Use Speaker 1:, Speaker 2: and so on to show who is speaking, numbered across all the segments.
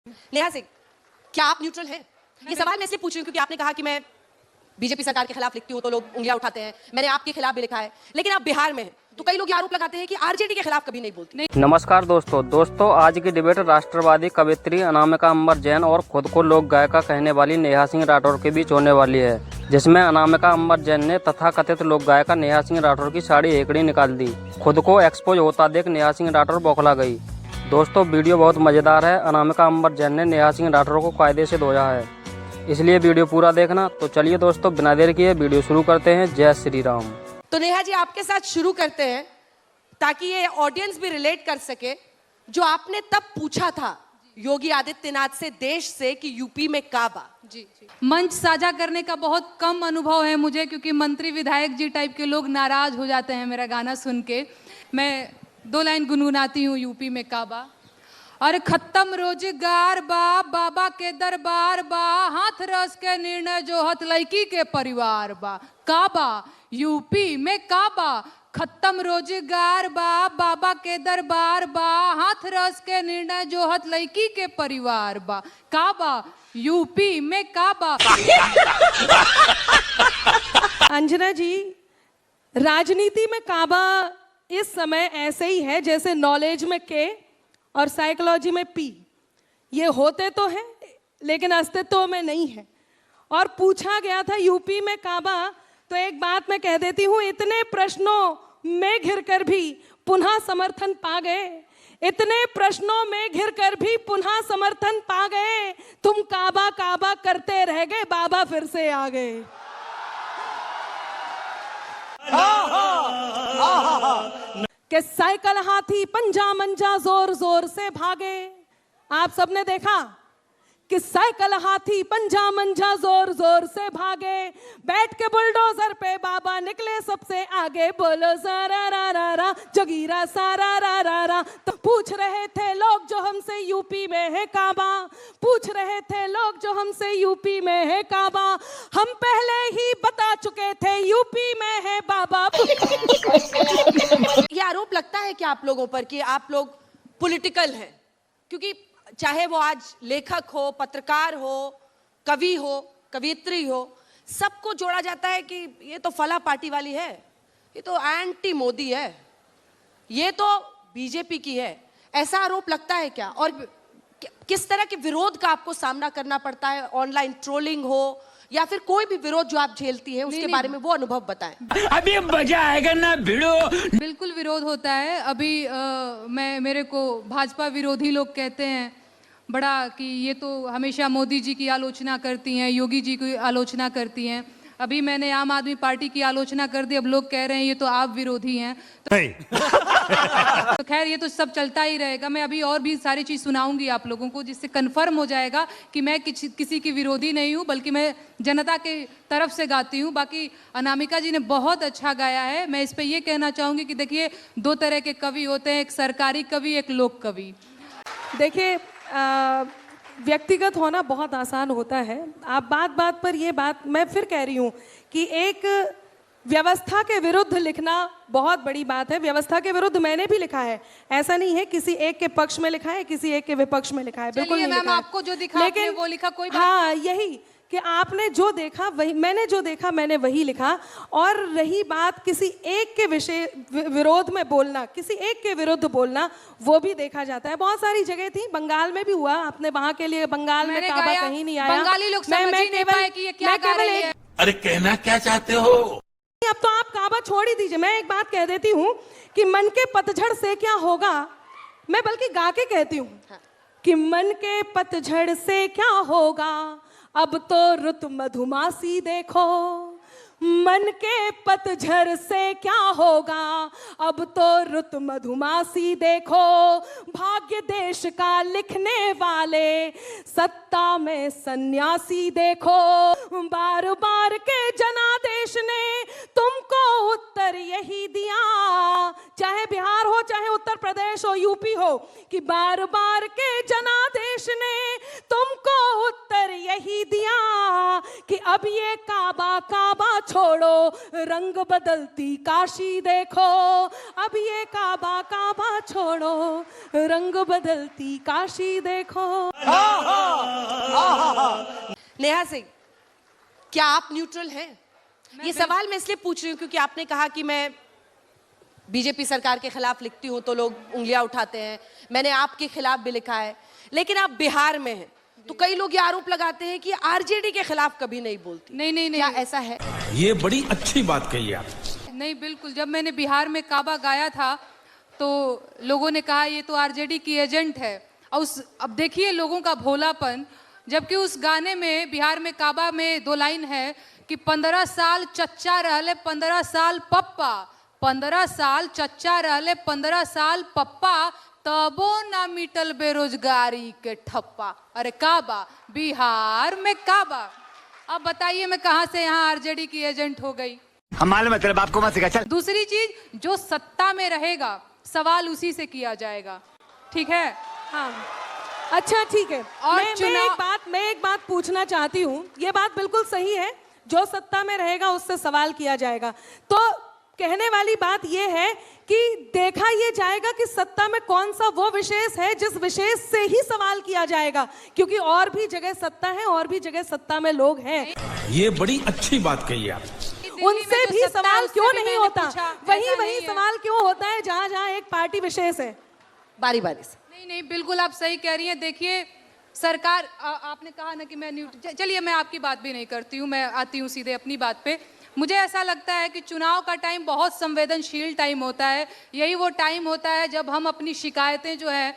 Speaker 1: नेहा सिंह, क्या आप न्यूट्रल हैं? ये सवाल मैं इसलिए पूछ रही हूँ क्योंकि आपने कहा कि मैं बीजेपी सरकार के खिलाफ लिखती हूँ तो लोग उंगलियां उठाते हैं। मैंने आपके खिलाफ भी लिखा है, लेकिन आप बिहार में हैं तो कई लोग ये आरोप लगाते हैं कि आरजेडी के खिलाफ कभी नहीं बोलती।
Speaker 2: नमस्कार दोस्तों, आज की डिबेट राष्ट्रवादी कवयित्री अनामिका अंबर जैन और खुद को लोक गायिका कहने वाली नेहा सिंह राठौर के बीच होने वाली है, जिसमें अनामिका अंबर जैन ने तथाकथित लोक गायिका नेहा सिंह राठौर की साड़ी हेकड़ी निकाल दी। खुद को एक्सपोज होता देख नेहा सिंह राठौर बौखला गई। दोस्तों, वीडियो बहुत मजेदार है। अनामिका अंबर जैन ने नेहा सिंह राठौर को कायदे से धोया है, इसलिए वीडियो पूरा देखना। तो चलिए दोस्तों, बिना देर किए वीडियो शुरू करते हैं। जय श्री राम।
Speaker 1: तो नेहा जी, आपके साथ शुरू करते हैं ताकि ये ऑडियंस भी रिलेट कर सके। जो आपने तब पूछा था योगी आदित्यनाथ से, देश से, कि यूपी में काबा।
Speaker 3: जी। मंच साझा करने का बहुत कम अनुभव है मुझे, क्योंकि मंत्री विधायक जी टाइप के लोग नाराज हो जाते हैं मेरा गाना सुन के। मैं 2 लाइन गुनगुनाती हूँ यूपी में काबा। और खत्म रोजगार बा, बाबा के दरबार बा, हाथ रस के निर्णय जो हथ लड़की के परिवार बा। काबा यूपी में काबा, खत्म रोजगार बा, बाबा के दरबार बा, हाथ रस के निर्णय जो हथ लड़की के परिवार बा। काबा यूपी में काबा।
Speaker 4: अंजना जी, राजनीति में काबा इस समय ऐसे ही है जैसे नॉलेज में के और साइकोलॉजी में पी। ये होते तो हैं लेकिन अस्तित्व में नहीं है। और पूछा गया था यूपी में काबा, तो एक बात मैं कह देती हूँ, इतने प्रश्नों में घिरकर भी पुनः समर्थन पा गए। इतने प्रश्नों में घिरकर भी पुनः समर्थन पा गए। तुम काबा काबा करते रह गए, बाबा फिर से आ गए। कि साइकिल हाथी पंजा मंजा जोर जोर से भागे। आप सबने देखा कि साइकिल हाथी पंजा मंजा जोर जोर से भागे। बैठ के बुलडोजर पे बाबा निकले सबसे आगे। बोलो सारा रा रा रा, जगीरा सारा रा रा रा। तो पूछ रहे थे लोग जो हमसे यूपी में है काबा, पूछ रहे थे लोग जो हमसे यूपी में है काबा। हम पहले ही बता चुके थे यूपी में है बाबा।
Speaker 1: ये आरोप लगता है कि आप लोगों पर कि आप लोग पॉलिटिकल हैं, क्योंकि चाहे वो आज लेखक हो, पत्रकार हो, कवि हो, कवियत्री हो, सबको जोड़ा जाता है कि ये तो फला पार्टी वाली है, ये तो एंटी मोदी है, ये तो बीजेपी की है। ऐसा आरोप लगता है क्या? और किस तरह के विरोध का आपको सामना करना पड़ता है? ऑनलाइन ट्रोलिंग हो या फिर कोई भी विरोध जो आप झेलती है, उसके बारे में वो अनुभव बताएं।
Speaker 5: अभी मजा आएगा ना भिड़ो।
Speaker 3: बिल्कुल विरोध होता है। अभी मेरे को भाजपा विरोधी लोग कहते हैं बड़ा कि ये तो हमेशा मोदी जी की आलोचना करती हैं, योगी जी की आलोचना करती हैं। अभी मैंने आम आदमी पार्टी की आलोचना कर दी, अब लोग कह रहे हैं ये तो आप विरोधी हैं। तो खैर, ये तो सब चलता ही रहेगा। मैं अभी और भी सारी चीज़ सुनाऊंगी आप लोगों को, जिससे कन्फर्म हो जाएगा कि मैं किसी की विरोधी नहीं हूँ, बल्कि मैं जनता के तरफ से गाती हूँ। बाकी अनामिका जी ने बहुत अच्छा गाया है। मैं इस पर यह कहना चाहूँगी कि देखिए, 2 तरह के कवि होते हैं, एक सरकारी कवि, एक लोक कवि।
Speaker 4: देखिए, व्यक्तिगत होना बहुत आसान होता है। आप बात बात पर ये बात मैं फिर कह रही हूँ कि एक व्यवस्था के विरुद्ध लिखना बहुत बड़ी बात है। व्यवस्था के विरुद्ध मैंने भी लिखा है, ऐसा नहीं है किसी एक के पक्ष में लिखा है, किसी एक के विपक्ष में लिखा है, बिल्कुल नहीं लिखा है।
Speaker 3: आपको जो दिखा आपने वो लिखा, कोई बात।
Speaker 4: हाँ, यही कि आपने जो देखा वही, मैंने जो देखा मैंने वही लिखा। और रही बात किसी एक के विषय विरोध में बोलना, किसी एक के विरुद्ध बोलना, वो भी देखा जाता है। बहुत सारी जगह थी, बंगाल में भी हुआ। आपने वहां के लिए बंगाल में काबा कहीं नहीं आया।
Speaker 3: बंगाली लोग समझ ही नहीं पाए कि ये क्या गा रही है।
Speaker 5: अरे कहना क्या चाहते हो?
Speaker 4: अब तो आप काबा छोड़ ही दीजिए। मैं एक बात कह देती हूँ कि मन के पतझड़ से क्या होगा, मैं बल्कि गा के कहती हूँ कि मन के पतझड़ से क्या होगा, अब तो रुत मधुमासी देखो। मन के पतझड़ से क्या होगा, अब तो रुत मधुमासी देखो। भाग्य देश का लिखने वाले, सत्ता में सन्यासी देखो। बार बार के जनादेश ने तुमको उत्तर यही दिया, चाहे बिहार हो, चाहे उत्तर प्रदेश हो, यूपी हो, कि बार बार के जनादेश ने तुमको उत्तर यही दिया कि अब ये काबा काबा छोड़ो, रंग बदलती काशी देखो। अब ये काबा काबा छोड़ो, रंग बदलती काशी देखो।
Speaker 1: नेहा सिंह, क्या आप न्यूट्रल हैं? ये सवाल मैं इसलिए पूछ रही हूँ क्योंकि आपने कहा कि मैं बीजेपी सरकार के खिलाफ लिखती हूँ तो लोग उंगलियां उठाते हैं। मैंने आपके खिलाफ भी लिखा है, लेकिन आप बिहार में हैं तो कई लोग ये आरोप लगाते हैं कि आरजेडी के खिलाफ कभी नहीं बोलती।
Speaker 3: नहीं
Speaker 1: क्या ऐसा है?
Speaker 5: ये बड़ी अच्छी बात कही आप।
Speaker 3: नहीं, बिल्कुल। जब मैंने बिहार में काबा गाया था तो लोगों ने कहा ये तो आरजेडी की एजेंट है। और अब देखिए लोगों का भोलापन, जबकि उस गाने में बिहार में काबा में 2 लाइन है कि 15 साल चच्चा रहले 15 साल पप्पा, 15 साल चच्चा रहले 15 साल पप्पा, तबो ना मिटल बेरोजगारी के ठप्पा। अरे काबा, बिहार में काबा। अब बताइए मैं कहां से यहां आरजेडी की एजेंट हो गई?
Speaker 6: हम मालूम है तेरे बाप को मत सिखा। चल।
Speaker 3: दूसरी चीज, जो सत्ता में रहेगा सवाल उसी से किया जाएगा, ठीक है?
Speaker 4: हाँ, अच्छा ठीक है।
Speaker 3: और
Speaker 4: मैं एक बात पूछना चाहती हूँ। ये बात बिल्कुल सही है, जो सत्ता में रहेगा उससे सवाल किया जाएगा। तो कहने वाली बात ये है कि देखा ये जाएगा कि सत्ता में कौन सा वो विशेष है जिस विशेष से ही सवाल किया जाएगा, क्योंकि और भी जगह सत्ता है, और भी जगह सत्ता में लोग हैं।
Speaker 5: ये बड़ी अच्छी बात कही आप।
Speaker 4: उनसे भी सवाल क्यों नहीं होता? वही सवाल क्यों होता है जहाँ जहाँ एक पार्टी विशेष है?
Speaker 1: बारी बारी से।
Speaker 3: नहीं, बिल्कुल आप सही कह रही हैं। देखिए सरकार, आपने कहा ना कि मैं चलिए मैं आपकी बात भी नहीं करती हूँ, मैं आती हूँ सीधे अपनी बात पे। मुझे ऐसा लगता है कि चुनाव का टाइम बहुत संवेदनशील टाइम होता है। यही वो टाइम होता है जब हम अपनी शिकायतें जो है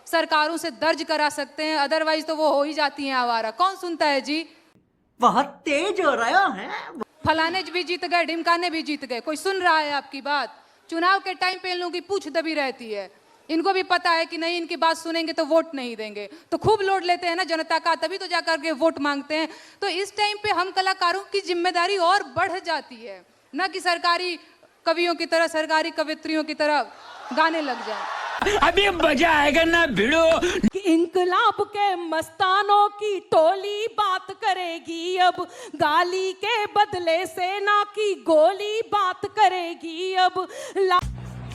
Speaker 3: सरकारों से दर्ज करा सकते हैं, अदरवाइज तो वो हो ही जाती हैं आवारा। कौन सुनता है जी?
Speaker 7: बहुत तेज हो रहा है।
Speaker 3: फलाने भी जीत गए, ढिमकाने भी जीत गए, कोई सुन रहा है आपकी बात? चुनाव के टाइम पे इन लोगों की पूछ दबी रहती है। इनको भी पता है कि नहीं, इनकी बात सुनेंगे तो वोट नहीं देंगे, तो खूब लोड लेते हैं ना जनता का, तभी तो जाकर के वोट मांगते हैं। तो इस टाइम पे हम कलाकारों की जिम्मेदारी और बढ़ जाती है, ना कि सरकारी कवियों की तरह, सरकारी कवित्रियों की तरह गाने लग जाए।
Speaker 5: अभी मजा आएगा ना भिड़ो।
Speaker 4: कि इनकलाब के मस्तानों की टोली बात करेगी अब, गाली के बदले सेना की गोली बात करेगी अब।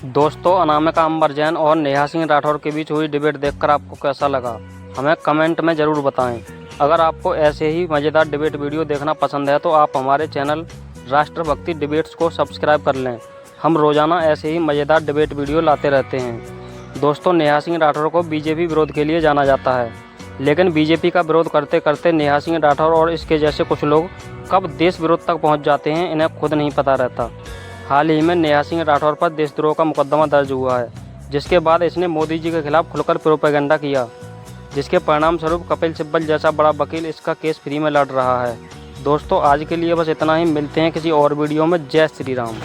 Speaker 2: दोस्तों, अनामिका अंबर जैन और नेहा सिंह राठौर के बीच हुई डिबेट देखकर आपको कैसा लगा, हमें कमेंट में ज़रूर बताएं। अगर आपको ऐसे ही मज़ेदार डिबेट वीडियो देखना पसंद है तो आप हमारे चैनल राष्ट्रभक्ति डिबेट्स को सब्सक्राइब कर लें। हम रोज़ाना ऐसे ही मज़ेदार डिबेट वीडियो लाते रहते हैं। दोस्तों, नेहा सिंह राठौर को बीजेपी विरोध के लिए जाना जाता है, लेकिन बीजेपी का विरोध करते करते नेहा सिंह राठौर और इसके जैसे कुछ लोग कब देश विरोध तक पहुँच जाते हैं, इन्हें खुद नहीं पता रहता। हाल ही में नेहा सिंह राठौर पर देशद्रोह का मुकदमा दर्ज हुआ है, जिसके बाद इसने मोदी जी के खिलाफ खुलकर प्रोपेगेंडा किया, जिसके परिणाम स्वरूप कपिल सिब्बल जैसा बड़ा वकील इसका केस फ्री में लड़ रहा है। दोस्तों, आज के लिए बस इतना ही। मिलते हैं किसी और वीडियो में। जय श्री राम।